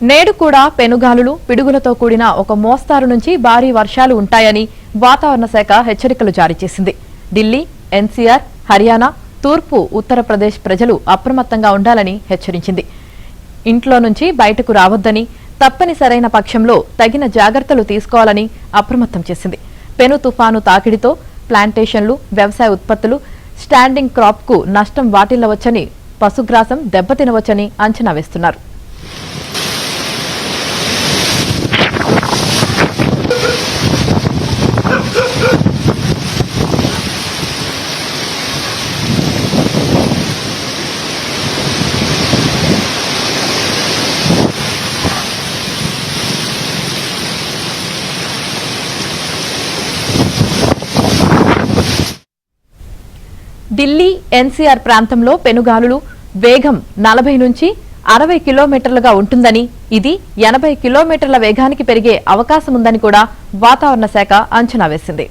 నేడు కూడా పెనుగాలులు పిడుగులతో కూడిన ఒక మోస్తారు నుంచి భారీ వర్షాలు ఉంటాయని వాతావరణ శాఖ హెచ్చరికలు జారీ చేసింది. ఢిల్లీ, ఎన్సీఆర్, హర్యానా, తూర్పు ఉత్తరప్రదేశ్ ప్రజలు అప్రమత్తంగా ఉండాలని హెచ్చరించింది. ఇంట్లో నుంచి బయటకు రావద్దని, తప్పనిసరైన పక్షంలో తగిన జాగ్రత్తలు తీసుకోవాలని అప్రమత్తం చేసింది. పెను తుఫాను తాకిడితో ప్లాంటేషన్లు, వ్యవసాయ ఉత్పత్తులు, స్టాండింగ్ క్రాప్ కు నష్టం వాటిల్లవచ్చని, పశుగ్రాసం దెబ్బతినవచ్చని అంచనా వేస్తున్నారు. ఢిల్లీ, ఎన్సీఆర్ ప్రాంతంలో పెనుగాలులు వేగం 40 నుంచి 60 కిలోమీటర్లుగా ఉంటుందని, ఇది 80 కిలోమీటర్ల వేగానికి పెరిగే అవకాశం ఉందని కూడా వాతావరణ శాఖ అంచనా వేసింది.